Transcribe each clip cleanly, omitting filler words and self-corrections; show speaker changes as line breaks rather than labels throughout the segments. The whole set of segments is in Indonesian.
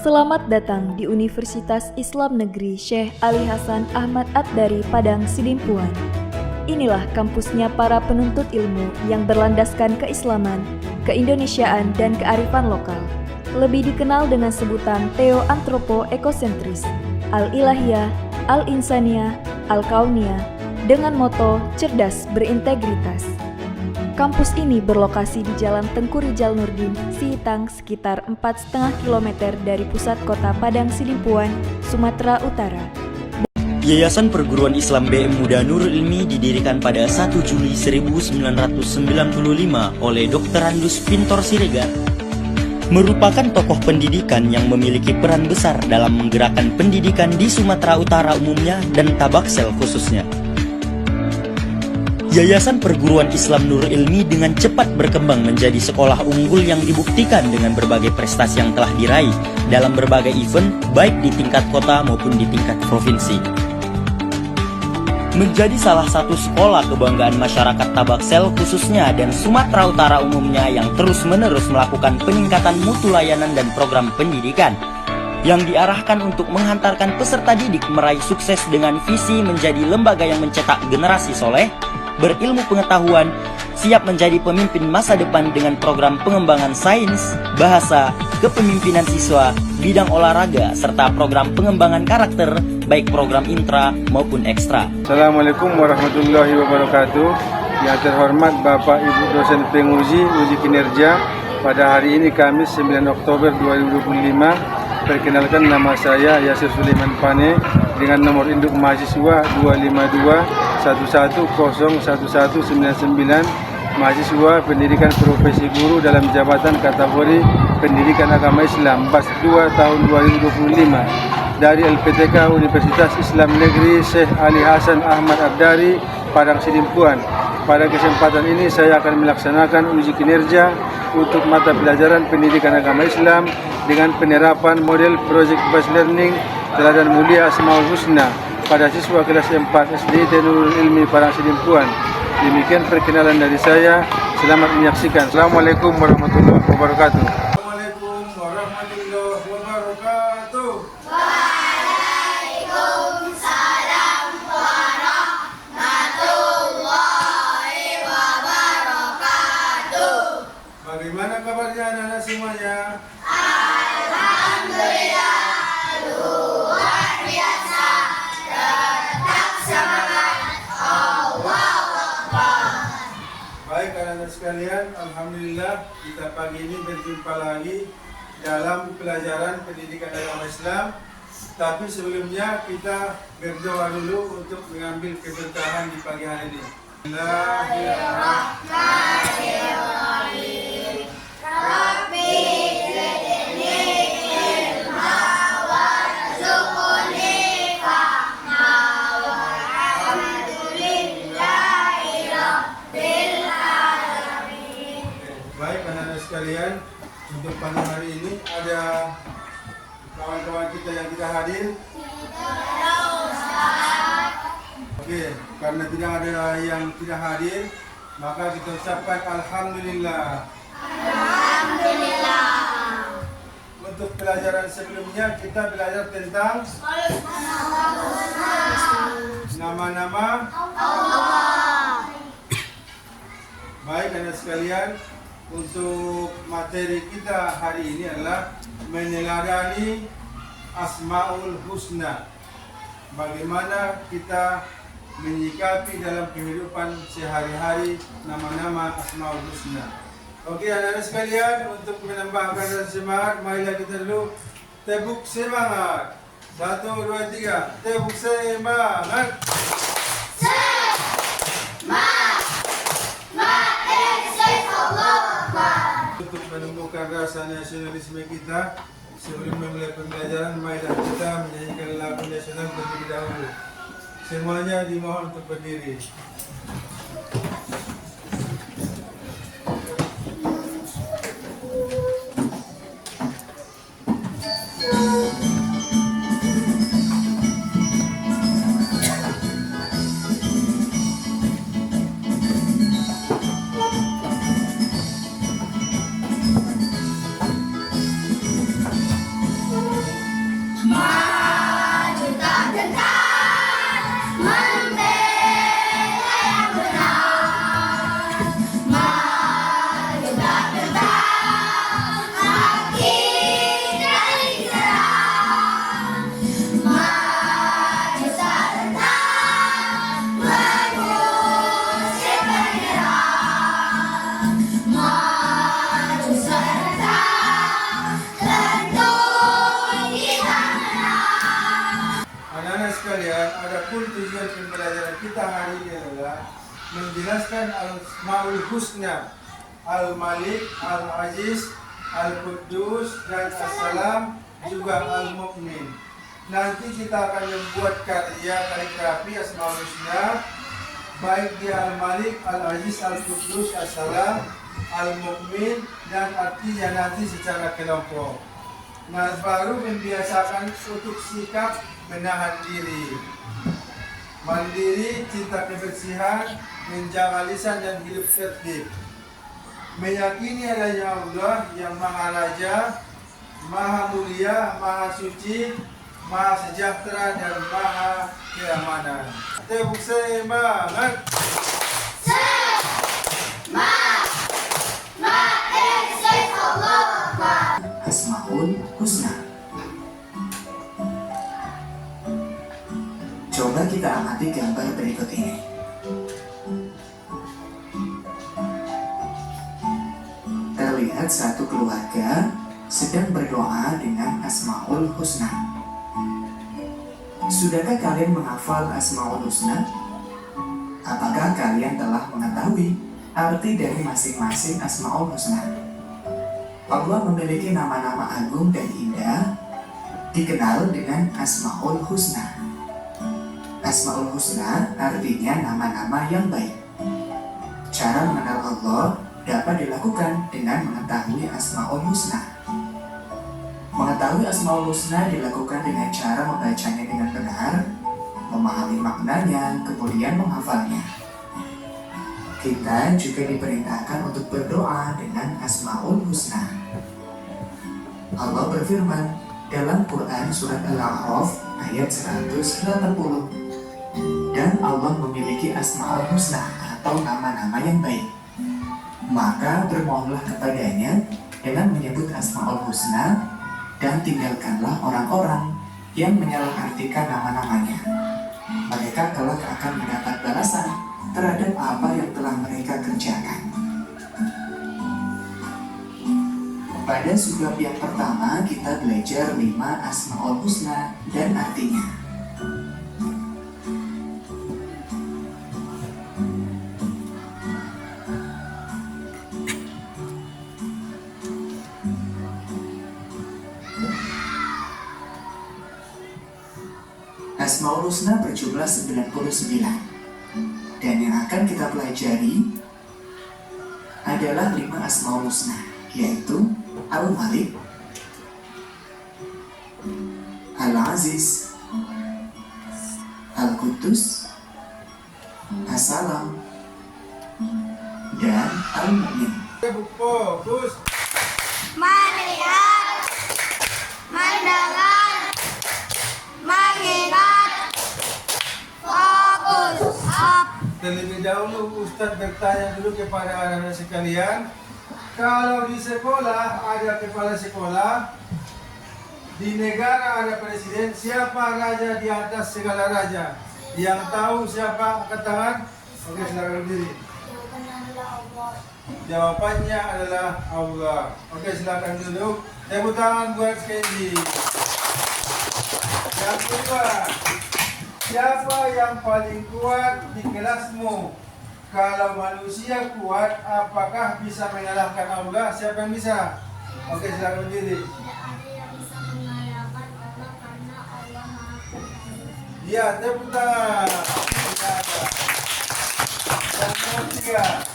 Selamat datang di Universitas Islam Negeri Syekh Ali Hasan Ahmad Ad-Dari Padang Sidimpuan. Inilah kampusnya para penuntut ilmu yang berlandaskan keislaman, keindonesiaan, dan kearifan lokal. Lebih dikenal dengan sebutan Theo-Antropo-Ekosentris, Al-Ilahiyah, Al-Insaniyah, Al-Kauniyah, dengan moto cerdas berintegritas. Kampus ini berlokasi di Jalan Tengku Rijal Nurdin, Sihitang, sekitar 4,5 km dari pusat kota Padang Sidimpuan, Sumatera Utara.
Yayasan Perguruan Islam BM Muda Nurul Ilmi didirikan pada 1 Juli 1995 oleh Dr. Andus Pintor Siregar. Merupakan tokoh pendidikan yang memiliki peran besar dalam menggerakkan pendidikan di Sumatera Utara umumnya dan Tabaksel khususnya. Yayasan Perguruan Islam Nurul Ilmi dengan cepat berkembang menjadi sekolah unggul yang dibuktikan dengan berbagai prestasi yang telah diraih dalam berbagai event baik di tingkat kota maupun di tingkat provinsi. Menjadi salah satu sekolah kebanggaan masyarakat Tabaksel khususnya dan Sumatera Utara umumnya yang terus-menerus melakukan peningkatan mutu layanan dan program pendidikan yang diarahkan untuk menghantarkan peserta didik meraih sukses dengan visi menjadi lembaga yang mencetak generasi soleh, berilmu pengetahuan, siap menjadi pemimpin masa depan dengan program pengembangan sains, bahasa, kepemimpinan siswa, bidang olahraga, serta program pengembangan karakter, baik program intra maupun ekstra.
Assalamualaikum warahmatullahi wabarakatuh. Yang terhormat Bapak Ibu dosen penguji uji kinerja, pada hari ini Kamis 9 Oktober 2025. Perkenalkan, nama saya Yasir Suleiman Pane dengan nomor induk mahasiswa 25211011199, mahasiswa pendidikan profesi guru dalam jabatan kategori pendidikan agama Islam BAS 2 tahun 2025 dari LPTK Universitas Islam Negeri Syekh Ali Hasan Ahmad Ad-Dari Padang Sidimpuan. Pada kesempatan ini saya akan melaksanakan uji kinerja untuk mata pelajaran pendidikan agama Islam dengan penerapan model Project Based Learning Teladan Mulia Asmaul Husna pada siswa kelas 4 SD Nurul Ilmi Padang Sidimpuan. Demikian perkenalan dari saya. Selamat menyaksikan. Assalamualaikum warahmatullahi wabarakatuh. Assalamualaikum warahmatullahi wabarakatuh.
Waalaikumsalam warahmatullahi wabarakatuh.
Bagaimana kabarnya anak-anak semuanya?
Alhamdulillah, luar biasa. Tetap semangat. Allahu Akbar.
Baik anak-anak sekalian, alhamdulillah kita pagi ini berjumpa lagi dalam pelajaran pendidikan agama Islam. Tapi sebelumnya kita berdoa dulu untuk mengambil keberkahan di pagi hari ini.
Bismillahirrahmanirrahim. Rabbi zidni ilma warzuqni fahma walhamdulillahi rabbil alamin.
Baik anak-anak sekalian, untuk pagi hari ini ada kawan-kawan kita yang tidak hadir. Oke, karena tidak ada yang tidak hadir, maka kita ucapkan alhamdulillah.
Alhamdulillah.
Untuk pelajaran sebelumnya kita belajar tentang nama-nama
Allah.
Baik anak sekalian, untuk materi kita hari ini adalah meneladani Asmaul Husna. Bagaimana kita menyikapi dalam kehidupan sehari-hari nama-nama Asmaul Husna. Oke anak-anak sekalian, untuk menambahkan rasa semangat, marilah kita dulu tepuk semangat. 1, 2, 3, tepuk semangat. Untuk menumbuhkan rasa nasionalisme kita, sebelum memulai pembelajaran, marilah kita menyanyikan lagu nasional terlebih dahulu. Semuanya dimohon untuk berdiri. pembelajaran kita hari ini adalah menjelaskan Al-Asmaul Husna, Al-Malik, Al-Aziz, Al-Quddus, dan As-Salam, juga Al-Mu'min. Nanti kita akan membuat karya kaligrafi Asmaul Husna, baik di Al-Malik, Al-Aziz, Al-Quddus, As-Salam, Al-Mu'min, dan artinya nanti secara kelompok. Nah, baru membiasakan untuk sikap menahan diri, mandiri, cinta kebersihan, menjaga lisan dan hidup tertib, meyakini adanya Allah yang Maha Raja, Maha Mulia, Maha Suci, Maha Sejahtera, dan Maha Keamanan. Tepuk semangat!
Asmaul Husna. Coba kita amati gambar berikut ini. Terlihat satu keluarga sedang berdoa dengan Asmaul Husna. Sudahkah kalian menghafal Asmaul Husna? Apakah kalian telah mengetahui arti dari masing-masing Asmaul Husna? Allah memiliki nama-nama agung dan indah, dikenal dengan Asmaul Husna. Asmaul Husna artinya nama-nama yang baik. Cara mengenal Allah dapat dilakukan dengan mengetahui Asmaul Husna. Mengetahui Asmaul Husna dilakukan dengan cara membacanya dengan benar, memahami maknanya, kemudian menghafalnya. Kita juga diperintahkan untuk berdoa dengan Asmaul Husna. Allah berfirman dalam Quran surat Al-A'raf ayat 180, dan Allah memiliki Asmaul Husna atau nama-nama yang baik. Maka bermohonlah kepadanya dengan menyebut Asmaul Husna, dan tinggalkanlah orang-orang yang menyalahartikan nama-namanya. Mereka kelak akan mendapat balasan terhadap apa yang telah mereka kerjakan. Pada subbab yang pertama kita belajar 5 Asmaul Husna dan artinya. Asmaul Husna berjumlah 99. Dan yang akan kita pelajari adalah 5 Asmaul Husna, yaitu Al-Malik, Al-Aziz, Al-Quddus, As-Salam, dan Al-Mu'min.
Fokus!
Melihat, mendengar, mengingat, fokus, up.
Terlebih dahulu Ustadz bertanya dulu kepada anak-anak sekalian, kalau di sekolah ada kepala sekolah, di negara ada presiden, siapa raja di atas segala raja? Yang tahu siapa? Angkat tangan. Oke, silakan berdiri. Jawabannya adalah Allah. Oke, silakan duduk. Tepuk tangan buat Kendi. Yang kedua, siapa yang paling kuat di kelasmu? Kalau manusia kuat, apakah bisa mengalahkan Allah? Siapa yang bisa? Oke, silakan berdiri.
Tidak ada yang bisa mengalahkan Allah karena Allah Maha Kuasa.
Ya, tepuk tangan. Tidak ada. Yang ketiga,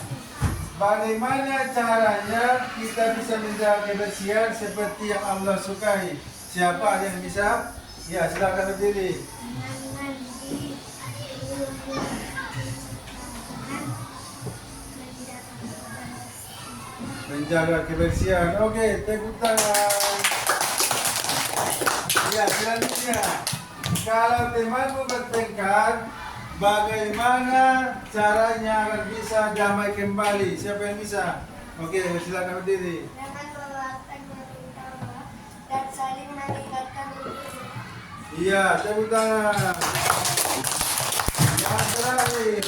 bagaimana caranya kita bisa menjaga kebersihan seperti yang Allah sukai? Siapa yang bisa? Ya, silakan berdiri. Menjaga kebersihan. Oke, tepuk tangan. Ya, selanjutnya, kalau temanmu bertengkar, bagaimana caranya agar bisa damai kembali? Siapa yang bisa? Oke, silakan berdiri.
Dengan memaafkan bersama dan saling mengingatkan diri.
Iya, tepuk tangan. Yang terakhir,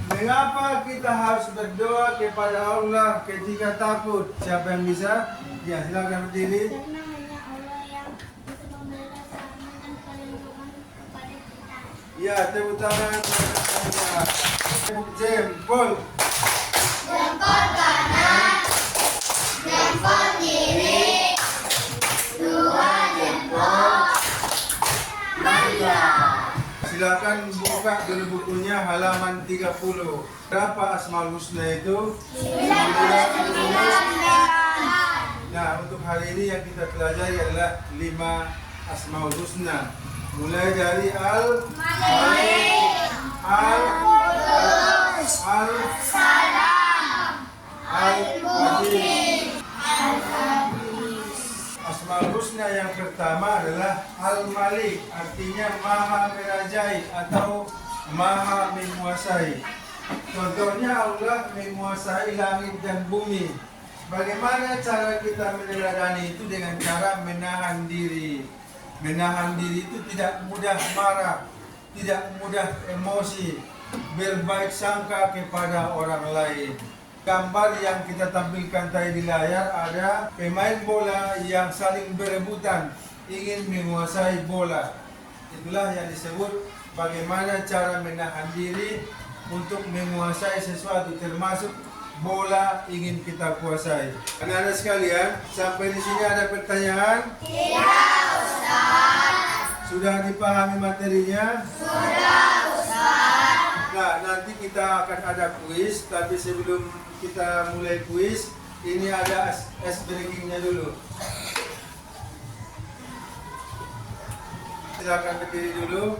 mengapa kita harus berdoa kepada Allah ketika takut? Siapa yang bisa? Ya, silakan berdiri.
Karena hanya Allah yang bisa memberikan keamanan dan perlindungan kepada kita.
Ya, tepuk tangan. Tepuk jempol.
Jempol kanan, jempol kiri, dua jempol manja.
Silakan buka dulu bukunya halaman 30. Berapa Asmaul Husna itu? 99. Nah, untuk hari ini yang kita pelajari adalah 5 Asmaul Husna. Mulai dari Al-Malik, Al-Qudus, Al-Salam, Al-Mu'min, Asmaul Husna yang pertama adalah Al-Malik, artinya Maha Merajai atau Maha Menguasai. Contohnya Allah menguasai langit dan bumi. Bagaimana cara kita meneladani itu? Dengan cara menahan diri. Menahan diri itu tidak mudah marah, tidak mudah emosi, berbaik sangka kepada orang lain. Gambar yang kita tampilkan tadi di layar ada pemain bola yang saling berebutan ingin menguasai bola. Itulah yang disebut bagaimana cara menahan diri untuk menguasai sesuatu, termasuk bola ingin kita kuasai. Anak-anak sekalian, sampai di sini ada pertanyaan? Tidak, Ustaz. Sudah dipahami materinya? Sudah, Ustaz. Nah, nanti kita akan ada kuis, tapi sebelum kita mulai kuis, ini ada ice breakingnya dulu. Silakan berdiri dulu.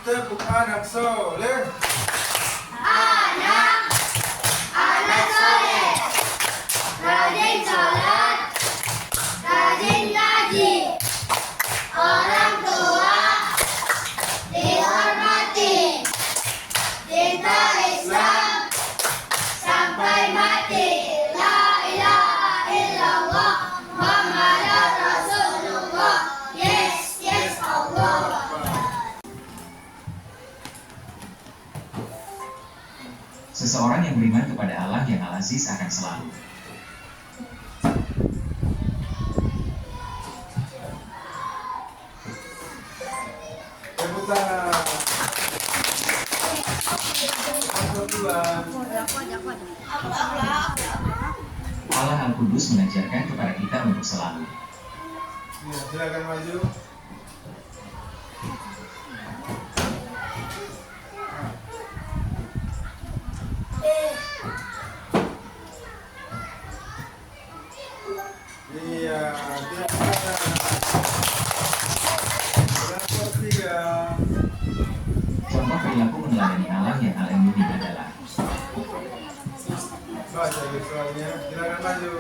Tepuk anak soleh.
Anak soleh, rajin sholat, rajin ngaji, orang tua dihormati, cinta Islam sampai mati. La ilaha illallah Muhammadar Rasulullah. Yes, yes Allah.
Seseorang yang beriman kepada Allah yang Al-Aziz akan selalu
Tepuk tangan.
Allah Al-Qudus mengajarkan kepada kita untuk selalu
Ya, silakan maju. Iya, tepuk tangan. Yang ketiga.
contoh perilaku meneladani Allah yang Al-Mu'min adalah
Baca visualnya, silakan maju.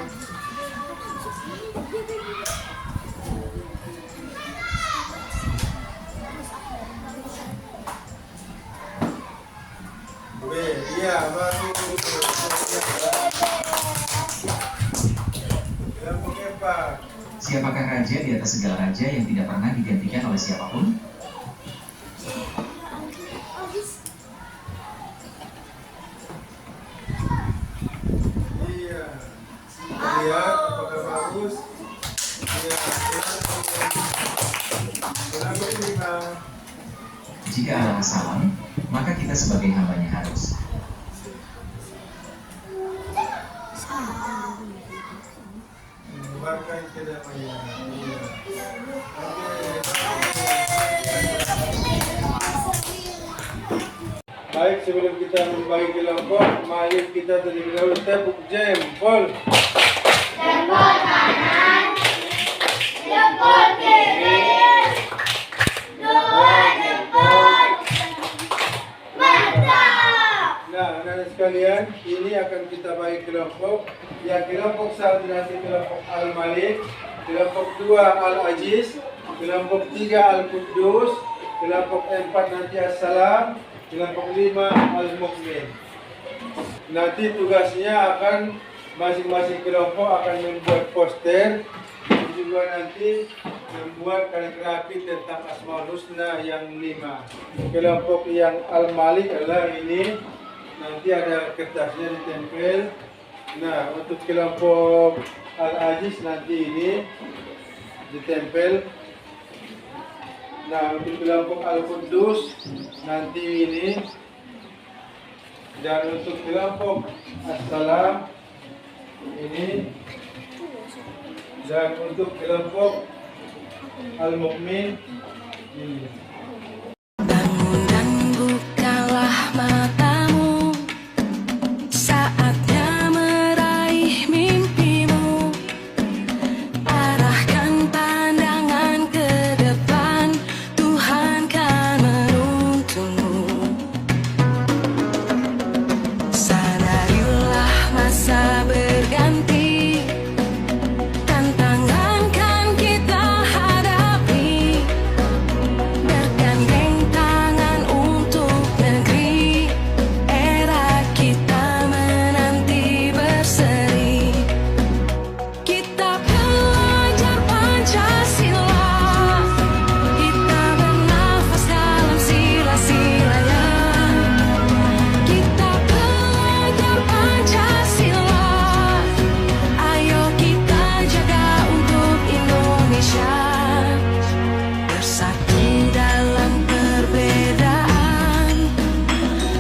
B, iya baru. Yang keempat.
siapakah raja di atas segala raja yang tidak pernah digantikan oleh siapapun? Jika Allah salam, maka kita sebagai hambanya harus
menyebarkan kedamaian. Baik, sebelum kita membagi kelompok, mari kita terlebih dahulu tepuk jempol.
Jempol kanan, jempol kiri, dua jempol, mantap.
Nah, anak-anak sekalian, ini akan kita bagi kelompok. Yang kelompok 1 nanti kelompok Al-Malik, kelompok 2 Al-Aziz, kelompok 3 Al-Quddus, kelompok 4 nanti As-Salam, kelompok 5 Al-Mu'min. Nanti tugasnya akan masing-masing kelompok akan membuat poster dan juga nanti membuat kaligrafi tentang Asmaul Husna yang 5. Kelompok yang Al-Malik adalah ini, nanti ada kertasnya ditempel. Nah, untuk kelompok Al-Aziz nanti ini ditempel. Nah, untuk kelompok Al-Quddus nanti ini. Dan untuk kelompok As-Salam ini. Dan untuk kelompok Al-Mu'min ini.
Bangun dan bukalah matamu, saatnya meraih mimpimu. Arahkan pandangan ke depan, Tuhan kan menuntunmu. Sadarilah masa berganti, tantangan kan kita hadapi. Bergandeng tangan untuk negeri, era kita menanti berseri. Kita belajar Pancasila, kita bernafas dalam sila-silanya. Kita belajar Pancasila, ayo kita jaga untuk Indonesia. Bersatu dalam perbedaan,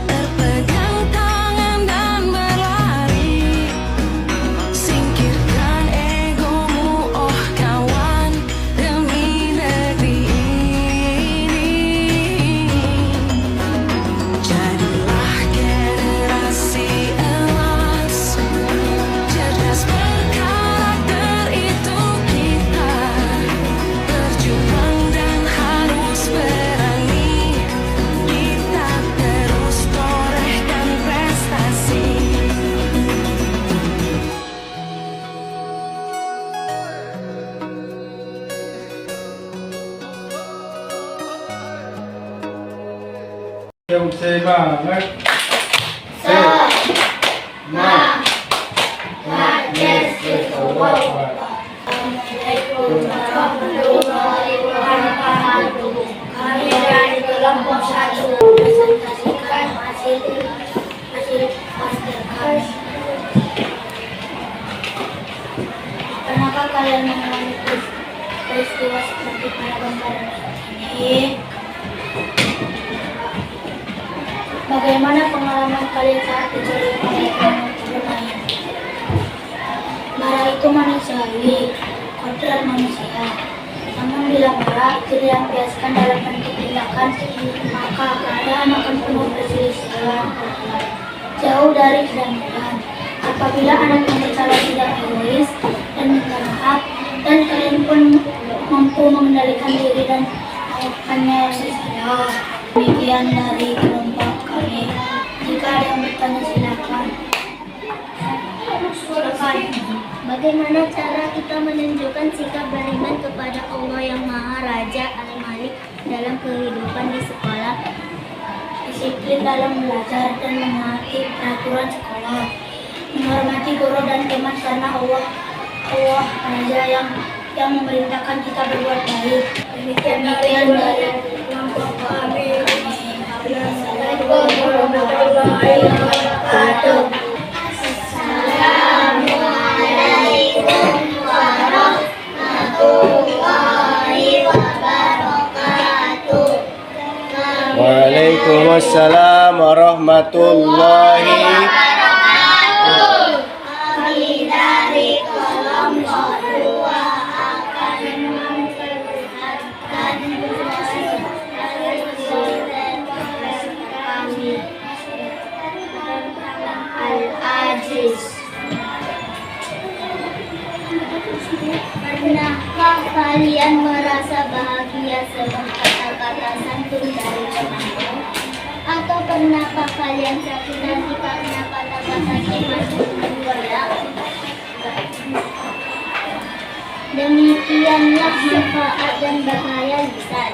berpegang tangan dan berlari. Singkirkan egomu, oh kawan, demi negeri ini. Jadilah generasi emas, cerdas berkarakter itu kita. Berjuang dan harus berani, kita terus torehkan prestasi.
Yang semangat.
Kami dari kelompok 1 presentasikan hasil poster kami. Pernahkah kalian mengalami peristiwa seperti pada gambar ini? Bagaimana pengalaman kalian saat dijodohkan bermain? Marah itu manusiawi, kodrat manusia. Namun bila marah dilampiaskan dalam bentuk tindakan, maka keadaan akan penuh perselisihan, jauh dari kedamaian. Apabila anak yang bersalah tidak egois dan minta maaf, dan kalian pun mampu mengendalikan diri dan melakukannya yang sesuai. Demikian dari kelompok kami. Jika ada yang bertanya silakan. Bagaimana cara kita menunjukkan sikap beriman kepada Allah yang Maha Raja Al-Malik dalam kehidupan di sekolah? Disiplin dalam belajar dan menaati peraturan sekolah. Menghormati guru dan teman karena Allah Raja yang memerintahkan kita berbuat baik. Demikian dari kelompok kami. Assalamualaikum warahmatullahi wabarakatuh. Assalamualaikum warahmatullahi wabarakatuh.
warahmatullahi.
Kami dari kelompok 2 akan memperlihatkan kami Al-Aziz. Pernahkah kalian merasa bahagia sebab kata-kata santun dari temanmu? Atau pernahkah kalian sakit hati karena kata-kata iman menggolak? Demikianlah syafaat dan bahaya lisan.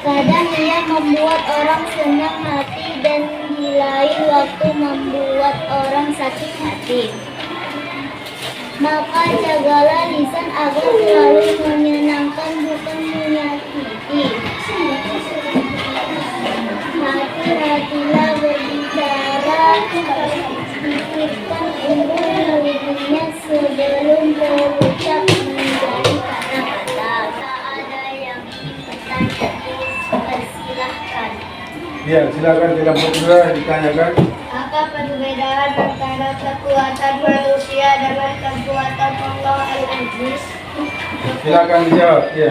Kadang ia membuat orang senang hati dan di lain waktu membuat orang sakit hati. Maka jagalah lisan agar selalu menyenangkan bukan menyakiti. Hati-hatilah berbicara, pikirkan umur-umurnya sebelum berucap menjadi kata-kata. Tak ada yang bertanya, persilahkan.
Ya, silakan kelompok 2 ditanyakan.
Apa perbedaan antara kekuatan manusia dengan kekuatan Allah Al-Aziz?
Silakan dijawab. Ya.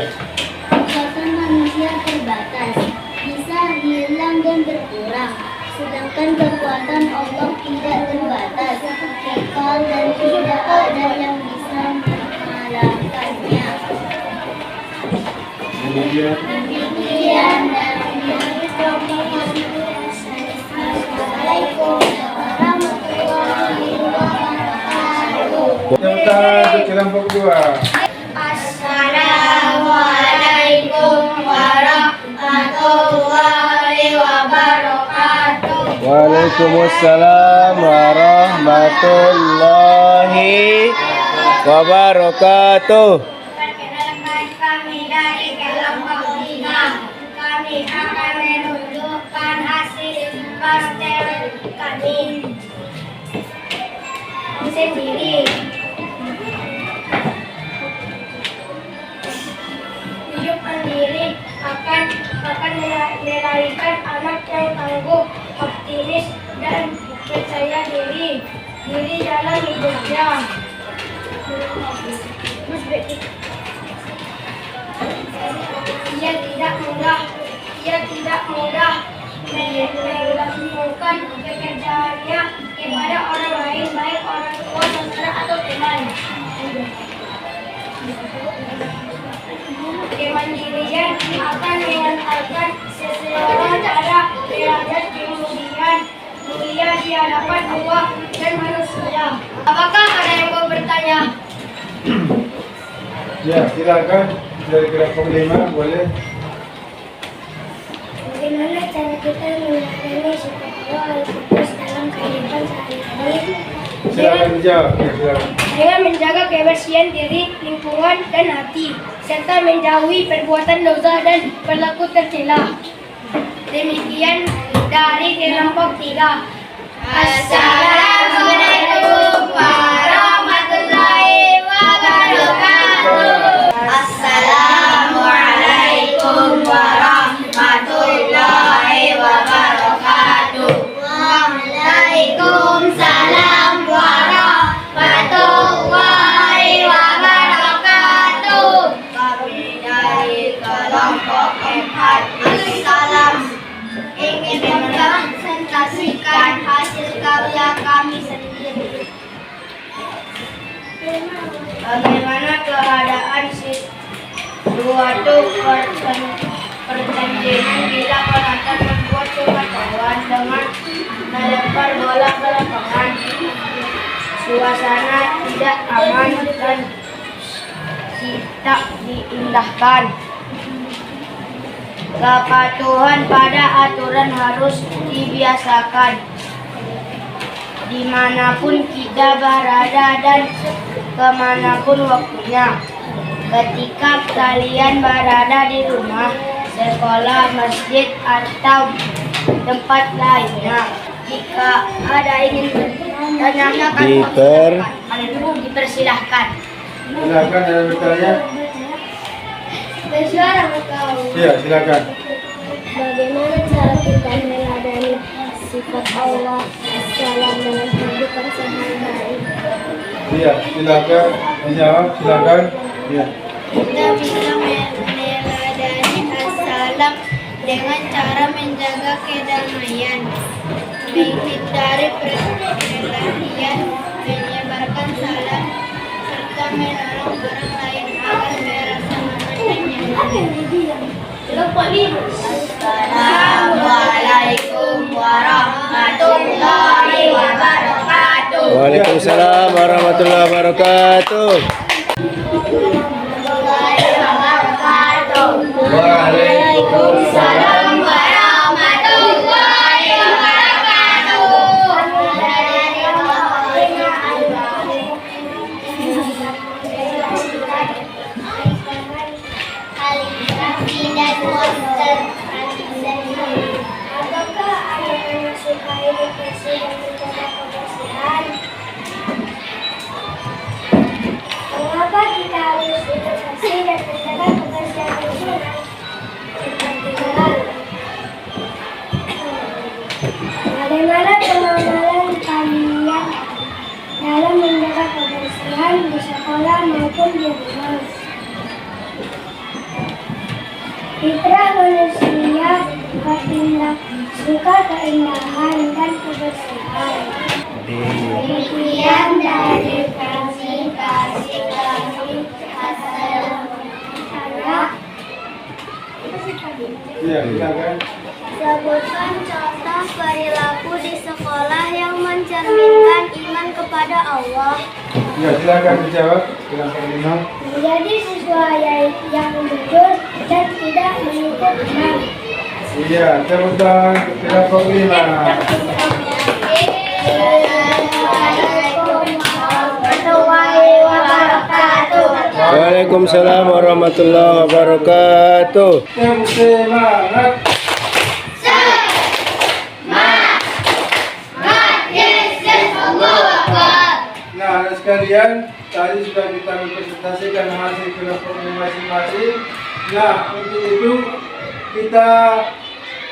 Kekuatan manusia terbatas, bisa hilang dan berkurang. Sedangkan kekuatan Allah tidak terbatas, kekal dan tidak ada yang bisa mengalahkannya.
Kemudian
Demikian dan Assalamualaikum warahmatullahi wabarakatuh.
tepuk tangan untuk kelompok 2.
Assalamualaikum warahmatullahi wabarakatuh.
Waalaikumsalam warahmatullahi wabarakatuh.
Perkenalkan, kami dari kelompok 3. Kami akan menunjukkan hasil pastel kami sendiri. Hidup mandiri akan melahirkan anak yang tangguh, optimis dan percaya diri dalam hidupnya. Ia tidak mudah melakukan pekerjaannya kepada orang lain, baik orang tua, saudara atau teman. Kemandirian akan mengantarkan seseorang pada derajat kemudian mulia di hadapan Allah dan manusia. Apakah ada yang mau bertanya?
Ya, silakan dari kelompok 5 boleh.
Bagaimana cara kita melayani sifat Allah Al-Qudus dalam kehidupan sehari-hari?
Silakan dijawab. Ya, silakan.
Dengan menjaga kebersihan diri, lingkungan, dan hati, serta menjauhi perbuatan dosa dan perilaku tercela. Demikian dari kelompok 3. Assalamualaikum warahmatullahi wabarakatuh. Assalamualaikum warahmatullahi wabarakatuh. Waalaikumsalam warahmatullahi wabarakatuh. Kami dari kelompok 4 salam ingin mempresentasikan hasil karya kami sendiri. Bagaimana keadaan suatu pertandingan bila penonton membuat kekacauan dengan melempar bola ke lapangan? Suasana tidak aman dan tidak diindahkan. Kepatuhan pada aturan harus dibiasakan dimanapun kita berada dan kemanapun waktunya. Ketika kalian berada di rumah, sekolah, masjid, atau tempat lainnya, jika ada ingin menanyakan kalian dipersilahkan.
Silakan yang bertanya.
Bersuara kau.
Ya, silakan.
Bagaimana cara kita meneladani sifat Allah dalam dalam kehidupan sehari-hari?
Iya, silakan dijawab, silakan. Iya.
Kita bisa meneladani as-salam dengan cara menjaga kedamaian, menghindari perkelahian, menyebarkan salam, serta menolong orang lain agar merasa aman dan nyaman. Assalamualaikum warahmatullahi wabarakatuh.
Waalaikumsalam warahmatullahi wabarakatuh.
Waalaikumsalam warahmatullahi wabarakatuh. Apakah anak-anak suka hidup bersih dan menjaga kebersihan? Mengapa kita harus hidup bersih dan menjaga kebersihan lingkungan? Bagaimana pengamalan kalian dalam menjaga kebersihan di sekolah maupun di rumah? Fitrah manusia bertindak suka keindahan dan kebersihan. Demikian dari kasih kami
Iya, silakan.
Sebutkan contoh perilaku di sekolah yang mencerminkan iman kepada Allah.
Iya, silakan dijawab. Silakan Imam.
Menjadi siswa yang jujur dan tidak menipu teman.
Iya, tepuk tangan kelompok 5.
Waalaikumsalam warahmatullahi wabarakatuh.
Tepuk semangat. Nah, anak sekalian, tadi sudah kita mempresentasikan hasil kelompoknya masing-masing. Nah, untuk itu kita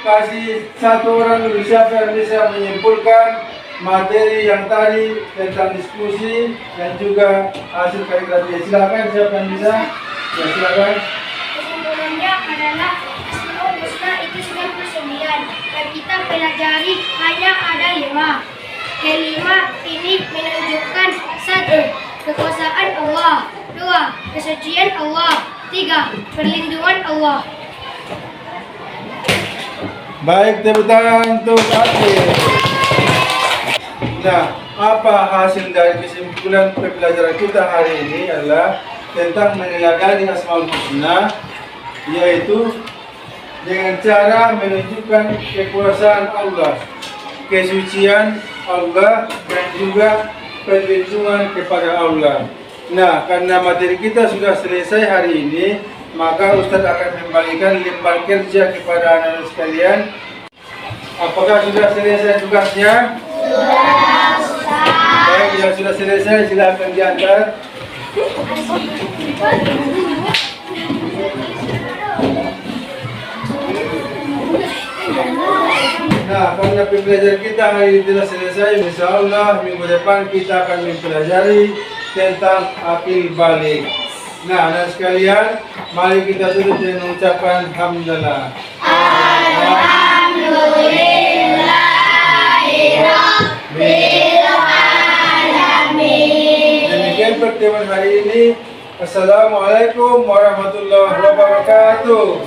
kasih satu orang dulu siapa yang bisa menyimpulkan materi yang tadi tentang diskusi dan juga hasil kaligrafi. Silakan, siapa yang bisa? Ya, silakan.
Kesimpulannya adalah Asmaul Husna itu 99 dan kita pelajari hanya ada 5. Kelima ini menunjukkan 1. Kekuasaan Allah, 2. Kesucian Allah, 3. Perlindungan Allah.
Baik, tepuk tangan untuk Akil. Nah, apa hasil dari kesimpulan pembelajaran kita hari ini adalah tentang meneladani Asmaul Husna, yaitu dengan cara menunjukkan kekuasaan Allah, kesucian Allah, dan juga perlindungan kepada Allah. Nah, karena materi kita sudah selesai hari ini, maka Ustaz akan memberikan lembar kerja kepada anak-anak sekalian. Apakah sudah selesai tugasnya? Sudah, Ustaz. Baik, yang sudah selesai silakan diantar. Nah, karena pembelajaran kita hari ini telah selesai, insya Allah minggu depan kita akan mempelajari tentang akil balik. Nah, anak sekalian, mari kita tutup dengan mengucapkan hamdalah. Alhamdulillahirrahmanirrahim. Demikian pertemuan hari ini. Assalamualaikum warahmatullahi wabarakatuh.